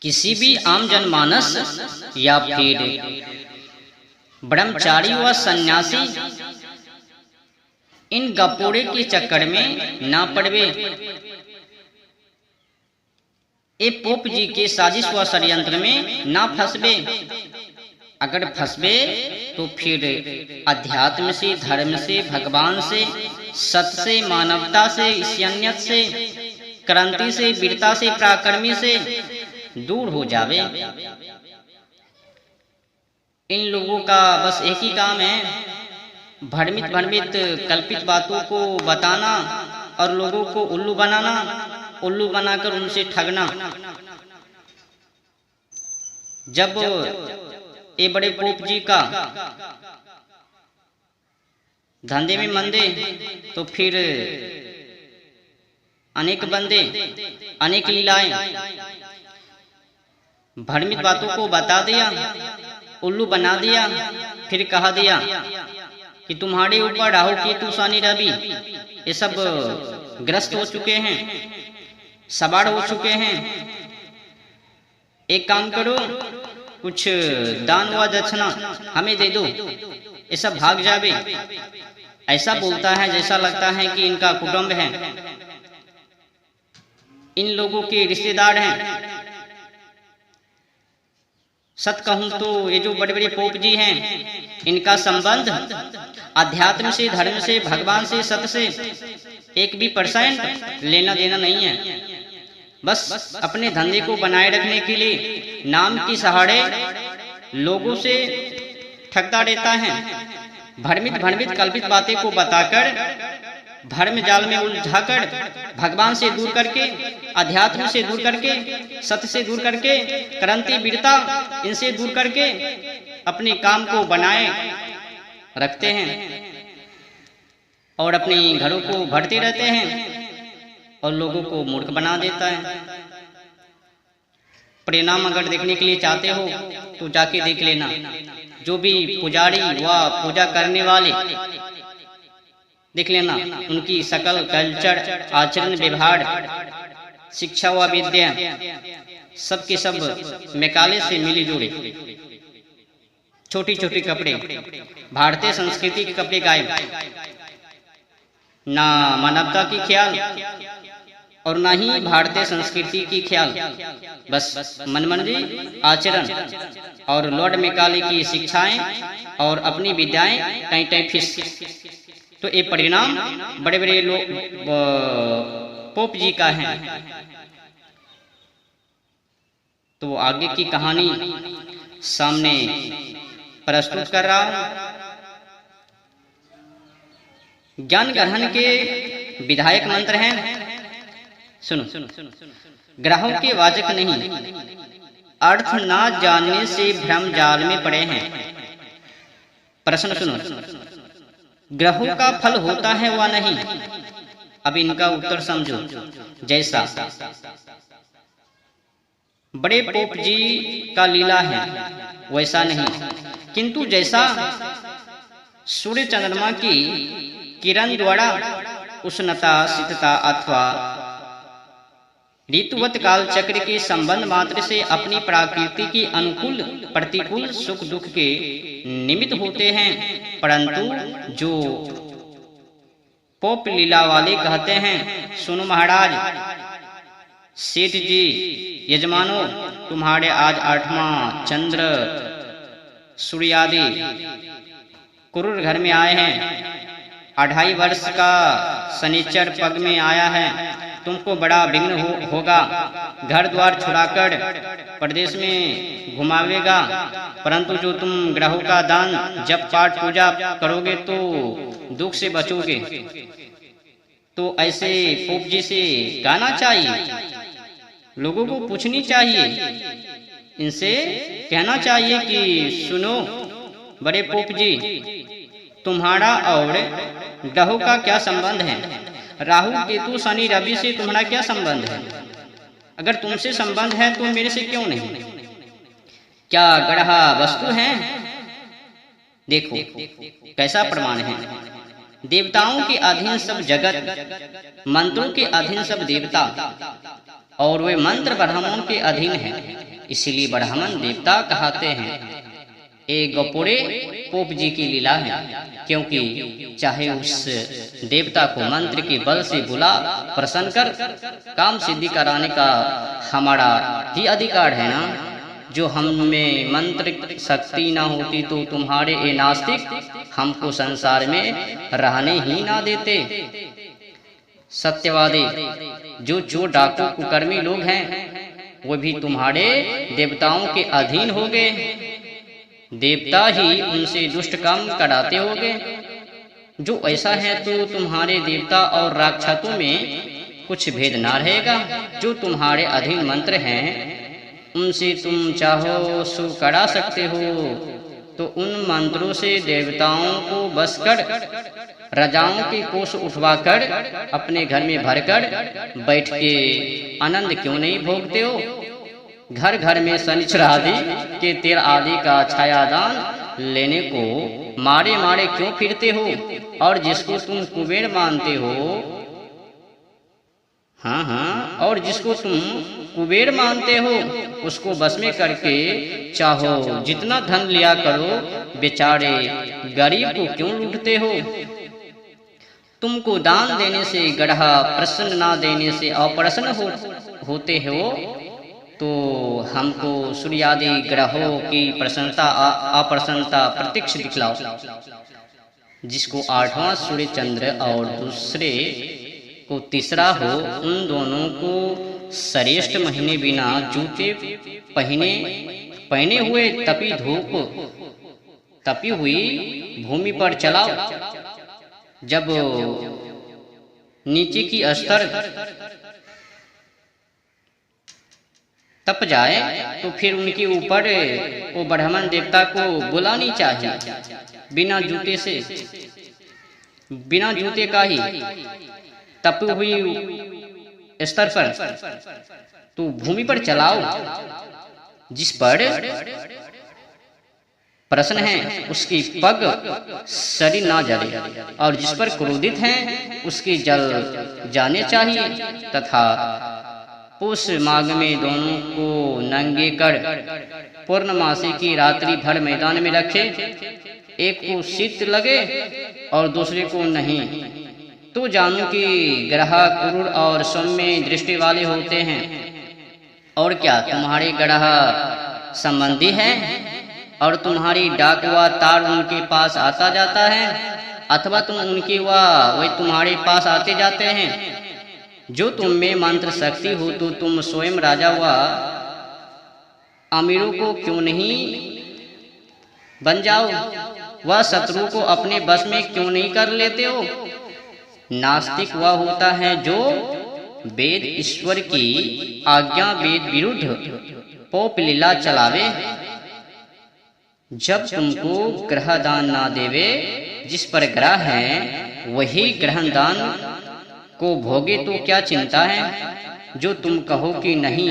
किसी भी आम जनमानस या फिर ब्रह्मचारी व सन्यासी इन गपोड़े के चक्कर में ना पड़वे। ए पोप जी के साजिश व षड्यंत्र में ना फंसबे। अगर फंसबे तो फिर अध्यात्म से, धर्म से, भगवान से, सत्य से, मानवता से, ईसानियत से, क्रांति से, वीरता से, पराक्रमी से दूर हो जावे। इन लोगों का बस एक ही काम है, भ्रमित भ्रमित कल्पित बातों को बताना और लोगों को उल्लू बनाना, उल्लू बनाकर उनसे ठगना। जब ये बड़े पोप जी का धंधे में मंदे तो फिर अनेक बंदे, अनेक लीलाएं, भ्रमित बातों को बता दिया, उल्लू बना दिया, फिर कहा दिया कि तुम्हारे ऊपर राहु केतु शनि रवि ये सब ग्रस्त हो चुके हैं, सवार हो चुके हैं। एक काम करो, कुछ दान व दक्षिणा हमें दे दो, ये सब भाग जावे। ऐसा बोलता है जैसा लगता है कि इनका कुटुंब है, इन लोगों के रिश्तेदार हैं। सच कहूं तो ये जो बड़े बड़े पोप जी हैं, इनका संबंध अध्यात्म से, धर्म से, भगवान से, सत्य से 1% लेना देना नहीं है। बस अपने धंधे को बनाए रखने के लिए नाम की सहारे लोगों से ठगता रहता है। भ्रमित भ्रमित कल्पित बातें को बताकर, धर्म जाल में उलझाकर, भगवान से दूर करके, अध्यात्म से दूर करके, सत्य से दूर करके, क्रांति, वीरता इनसे दूर करके अपने काम को बनाए रखते हैं और अपने घरों को भरते रहते हैं और लोगों को मूर्ख बना देता है। परिणाम अगर देखने के लिए चाहते हो तो जाके देख लेना। जो भी पुजारी व पूजा करने वाले, देख लेना उनकी सकल कल्चर, आचरण, व्यवहार, शिक्षा व विद्या सब के सब मैकाले से मिली जुड़ी। छोटी छोटी कपड़े, भारतीय संस्कृति के कपड़े गायब, ना मानवता की ख्याल और ना ही भारतीय संस्कृति की ख्याल। बस मनमर्जी आचरण और लॉर्ड मैकाले की शिक्षाएं और अपनी विद्याएं कहीं कहीं फिस। तो ये परिणाम बड़े बड़े लोग पोप जी का है। तो आगे की कहानी सामने प्रस्तुत कर रहा हूं। ज्ञान ग्रहण के विधायक मंत्र हैं, सुनो। ग्रहों के वाचक नहीं, अर्थ ना जानने से भ्रम जाल में पड़े हैं। प्रश्न सुनो, ग्रहों का फल होता है व नहीं? अब इनका उत्तर समझो। जैसा बड़े पोप जी का लीला है वैसा नहीं, किंतु जैसा सूर्य चंद्रमा की किरण द्वारा उष्णता, शीतलता अथवा ऋतुवत काल चक्र के संबंध मात्र से अपनी प्रकृति की अनुकूल प्रतिकूल सुख दुख के निमित्त होते हैं, परंतु जो पोप लीला वाले कहते हैं, सुनो महाराज, सेठ जी, यजमानो, तुम्हारे आज 8वां चंद्र सूर्यादि कुरूर घर में आए हैं। 2.5 वर्ष का शनिचर पग में आया है। तुमको बड़ा विघ्न होगा, घर द्वार छुड़ाकर प्रदेश में घुमावेगा, परंतु जो तुम ग्रहों का दान, जप, पाठ, पूजा करोगे तो दुख से बचोगे। तो ऐसे पोप जी से गाना चाहिए, लोगों को पूछनी चाहिए, इनसे कहना चाहिए कि सुनो बड़े पोप जी, तुम्हारा और ग्रहों का क्या संबंध है? राहु, केतु, शनि, रवि से तुम्हारा क्या संबंध है? अगर तुमसे संबंध है तो मेरे से क्यों नहीं? क्या ग्रह वस्तु हैं? देखो कैसा प्रमाण है। देवताओं के अधीन सब जगत, मंत्रों के अधीन सब देवता, और वे मंत्र ब्राह्मणों के अधीन हैं। इसलिए ब्राह्मण देवता कहते हैं। एक गपोड़े पोप जी की लीला है, क्योंकि चाहे उस देवता को मंत्र के बल से बुला प्रसन्न कर काम सिद्धि कराने का हमारा ही अधिकार है ना। जो हम में मंत्र शक्ति ना होती तो तुम्हारे ये नास्तिक हमको संसार में रहने ही ना देते। सत्यवादी जो चोर डाकू कुकर्मी लोग हैं वो भी तुम्हारे देवताओं के अधीन हो गए। देवता ही उनसे दुष्ट काम कराते होंगे। जो ऐसा है तो तुम्हारे देवता और राक्षसों में कुछ भेद ना रहेगा। जो तुम्हारे अधीन मंत्र हैं उनसे तुम चाहो सो करा सकते हो। तो उन मंत्रों से देवताओं को बस कर राजाओं के कोष उठवाकर अपने घर में भरकर बैठ के आनंद क्यों नहीं भोगते हो। घर घर में शनिचर आदि के तेल आदि का छायादान लेने को मारे मारे क्यों फिरते हो। और जिसको तुम कुबेर मानते हो, हाँ, और जिसको तुम कुबेर मानते हो उसको बस में करके चाहो जितना धन लिया करो, बेचारे गरीब को क्यों लूटते हो। तुमको दान देने से गढ़ा, प्रसन्न ना देने से अप्रसन्न होते हो। तो हमको सूर्यादि ग्रहों की प्रसन्नता अप्रसन्नता प्रत्यक्ष दिखलाओ। जिसको 8वां सूर्य चंद्र और दूसरे को तीसरा हो, उन दोनों को श्रेष्ठ महीने बिना जूते पहने हुए तपी हुई भूमि पर चलाओ। जब नीचे की स्तर तप जाए तो फिर उनके ऊपर वो ब्राह्मण देवता को बुलानी चाहिए। बिना जूते का ही तपी हुई स्तर पर तो भूमि पर चलाओ। जिस पर प्रश्न है उसकी पग शरीर ना जले, और जिस पर क्रोधित हैं उसके जल जाने चाहिए। तथा पुष माघ में दोनों को नंगे कर पूर्णमासी की रात्रि भर मैदान में रखे। एक को शीत लगे और दूसरे को नहीं, तो जानो कि ग्रह क्रूर और सौम्य दृष्टि वाले होते हैं। और क्या तुम्हारे ग्रह संबंधी हैं और तुम्हारी डाक व तार उनके पास आता जाता है, अथवा तुम उनकी वे तुम्हारे पास आते जाते हैं। जो तुम में मंत्र शक्ति हो तो तुम स्वयं राजा व अमीरों को क्यों नहीं बन जाओ, वह शत्रु को अपने बस में क्यों नहीं कर लेते हो। नास्तिक वह होता है जो वेद ईश्वर की आज्ञा वेद विरुद्ध पोप लीला चलावे। जब तुमको ग्रह दान ना देवे, जिस पर ग्रह है वही ग्रहण दान को भोगे तो क्या चिंता है। जो तुम कहो कि नहीं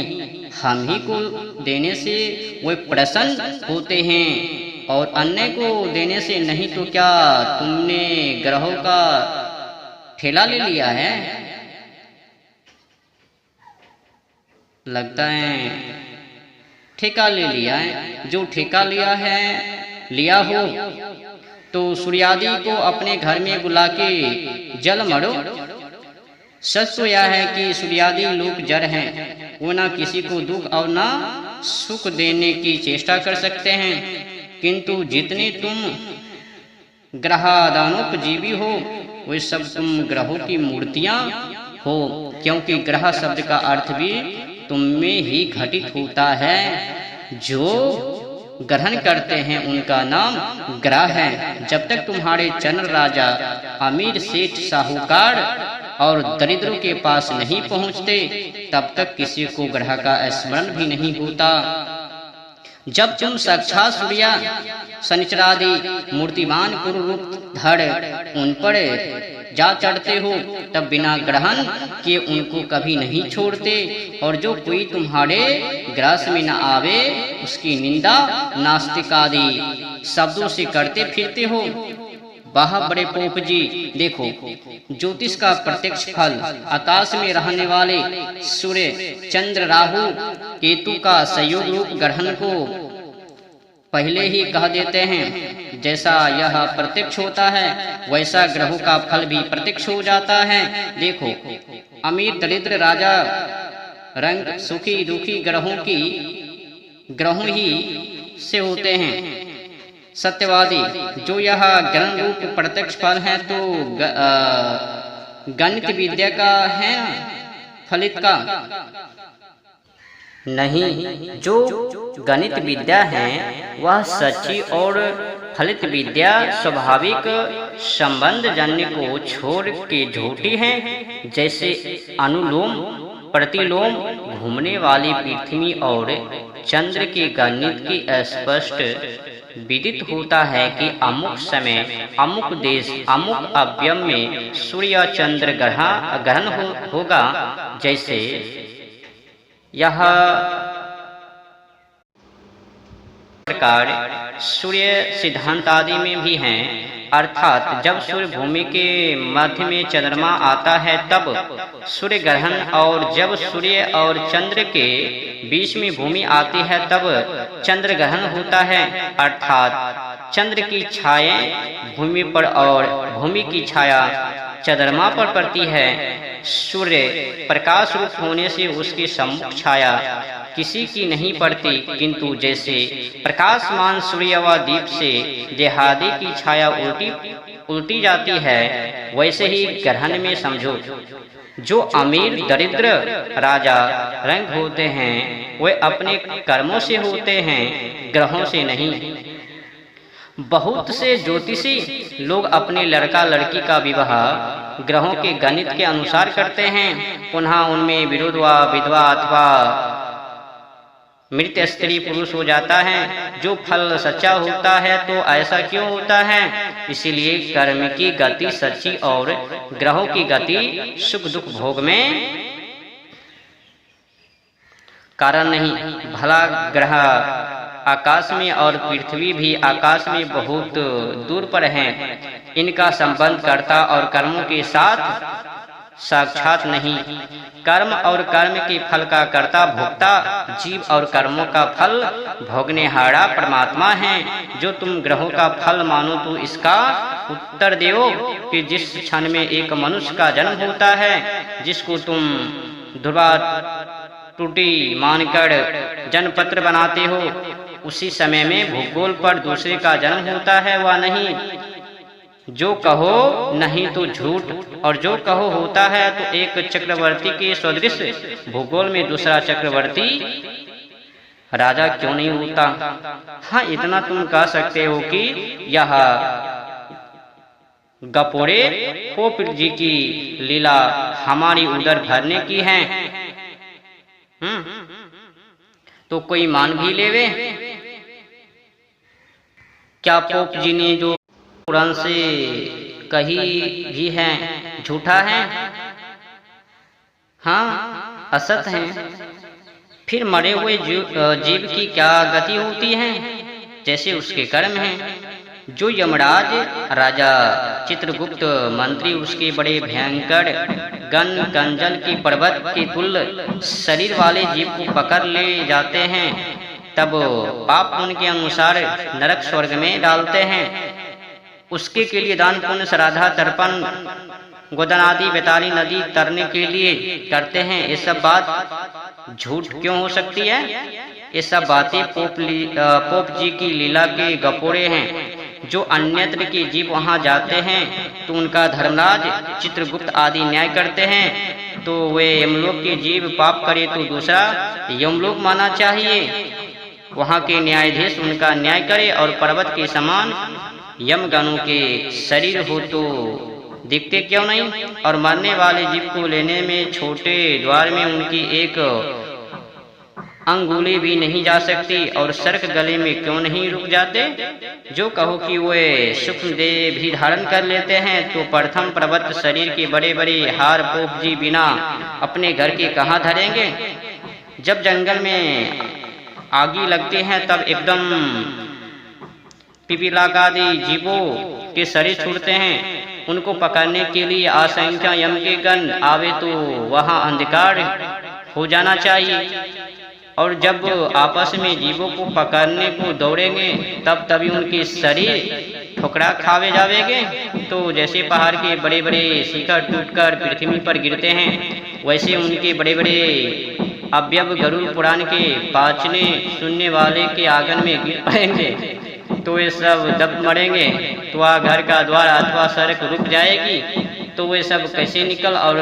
हम ही को देने से वे प्रसन्न होते हैं और अन्य को देने से नहीं, तो क्या तुमने ग्रहों का ठेला ले लिया है। लगता है ठेका ले लिया है। जो ठेका लिया हो तो सूर्यादि को अपने घर में बुला के जल मरो। सच तो यह है कि सूर्यादि लोग जड़ हैं, वो ना किसी को दुख और ना सुख देने की चेष्टा कर सकते हैं। किंतु जितने तुम ग्रहादानोपजीवी हो वे सब तुम ग्रहों की मूर्तियां हो, क्योंकि ग्रह शब्द का अर्थ भी तुम में ही घटित होता है। जो ग्रहण करते हैं उनका नाम ग्रह है। जब तक तुम्हारे चंद्र राजा अमीर सेठ साहूकार और दरिद्रों के पास नहीं पहुंचते तब तक किसी को ग्रह का स्मरण भी नहीं होता। जब तुम साक्षात सूर्य शनिचरादि मूर्तिमान कुरु रूप धड़ उन पर जा चढ़ते हो तब बिना ग्रहण किए उनको कभी नहीं छोड़ते। और जो कोई तुम्हारे ग्रास में न आवे उसकी निंदा नास्तिक आदि शब्दों से करते फिरते हो। वाह बड़े पोप जी, देखो ज्योतिष का प्रत्यक्ष फल आकाश में रहने वाले सूर्य चंद्र राहु केतु का संयोग रूप ग्रहण को पहले ही कह देते हैं। जैसा यह प्रत्यक्ष होता है वैसा ग्रहों का फल भी प्रत्यक्ष हो जाता है। देखो अमीर दरिद्र राजा रंग सुखी दुखी ग्रहों ही से होते हैं। सत्यवादी जो यह ग्रहण रूप प्रत्यक्ष फल है तो गणित विद्या का है फलित का नहीं। जो गणित विद्या है वह सच्ची और फलित विद्या स्वाभाविक संबंध जन्य को छोड़ के झूठी है। जैसे अनुलोम प्रतिलोम घूमने वाली पृथ्वी और चंद्र के गणित की स्पष्ट विदित होता है कि अमुक समय अमुक देश अमुक अव्यय में सूर्य चंद्र ग्रहण होगा। जैसे यह प्रकार सूर्य सिद्धांत आदि में भी हैं। अर्थात जब सूर्य भूमि के मध्य में चंद्रमा आता है तब सूर्य ग्रहण, और जब सूर्य और चंद्र के बीच में भूमि आती है तब चंद्र ग्रहण होता है। अर्थात चंद्र की छाया भूमि पर और भूमि की छाया चंद्रमा पर पड़ती है। सूर्य प्रकाश रूप होने से उसकी सम्मुख छाया किसी की नहीं पड़ती, किंतु जैसे प्रकाशमान सूर्य व दीप से देहादि की छाया उल्टी जाती है, वैसे ही ग्रहण में समझो। जो अमीर दरिद्र राजा रंग होते हैं वे अपने कर्मों से होते हैं, ग्रहों से नहीं। बहुत से ज्योतिषी लोग अपने लड़का लड़की का विवाह ग्रहों के गणित के अनुसार करते हैं। पुनः उनमें विरोध व विधवा अथवा मृत स्त्री पुरुष हो जाता है। जो फल सच्चा होता है तो ऐसा क्यों होता है? इसीलिए कर्म की गति सच्ची और ग्रहों की गति सुख दुख भोग में कारण नहीं। भला ग्रह आकाश में और पृथ्वी भी आकाश में बहुत दूर पर हैं। इनका संबंध कर्ता और कर्मों के साथ साक्षात नहीं। कर्म और कर्म के फल का कर्ता भोक्ता जीव और कर्मों का फल भोगनेहारा परमात्मा है। जो तुम ग्रहों का फल मानो तो इसका उत्तर दो कि जिस क्षण में एक मनुष्य का जन्म होता है, जिसको तुम ध्रुवा टूटी मानकर जन्मपत्र बनाते हो, उसी समय में भूगोल पर दूसरे का जन्म होता है वह नहीं। जो कहो नहीं तो झूठ, और जो कहो होता है तो एक चक्रवर्ती के सदृश भूगोल में दूसरा चक्रवर्ती राजा क्यों नहीं होता? हाँ, इतना तुम कह सकते हो कि यह गपोरे पोप जी की लीला हमारी उधर भरने की है। तो कोई मान भी लेवे क्या पोप जी ने जो पुराण से कही भी है झूठा है? हाँ, असत है। फिर मरे हुए जीव की क्या गति होती है? जैसे उसके कर्म हैं। जो यमराज राजा चित्रगुप्त मंत्री उसके बड़े भयंकर गण कंजल की पर्वत के तुल्य शरीर वाले जीव को पकड़ ले जाते हैं, तब पाप उनके अनुसार नरक स्वर्ग में डालते हैं। उसके के लिए दान पुण्य श्राद्धा तर्पण गोदान आदि बेताली नदी तरने के लिए करते हैं। ये सब बात झूठ क्यों हो सकती है? ये सब बातें पोप जी की लीला के गपोड़े हैं। जो अन्यत्र के जीव वहां जाते हैं तो उनका धर्मराज चित्रगुप्त आदि न्याय करते हैं, तो वे यमलोक के जीव पाप करे तो दूसरा यमलोक माना चाहिए। वहां के न्यायाधीश उनका न्याय करे, और पर्वत के समान यमगणों के शरीर हो तो दिखते क्यों नहीं? और मरने वाले जीव को लेने में छोटे द्वार में उनकी एक अंगुली भी नहीं जा सकती, और सर्क गले में क्यों नहीं रुक जाते? जो कहो कि वे सूक्ष्म देह भी धारण कर लेते हैं, तो प्रथम पर्वत शरीर के बड़े बड़े हार पोप जी बिना अपने घर के कहाँ धरेंगे? जब जंगल में आगी लगती है तब एकदम पिपीलाकादि जीवों के शरीर छूटते हैं, उनको पकड़ने के लिए असंख्य यम के गण आवे तो वहाँ अंधकार हो जाना चाहिए। और जब आपस में जीवों को पकड़ने को दौड़ेंगे तब तभी उनके शरीर ठोकरा खावे जावेंगे। तो जैसे पहाड़ के बड़े बड़े शिखर टूटकर पृथ्वी पर गिरते हैं, वैसे उनके बड़े बड़े अवयव गरुड़ पुराण के पाचने सुनने वाले के आंगन में गिर पड़ेंगे। तो वे सब जब मरेंगे तो वह घर का द्वार अथवा सड़क रुक जाएगी, तो वे सब कैसे निकल और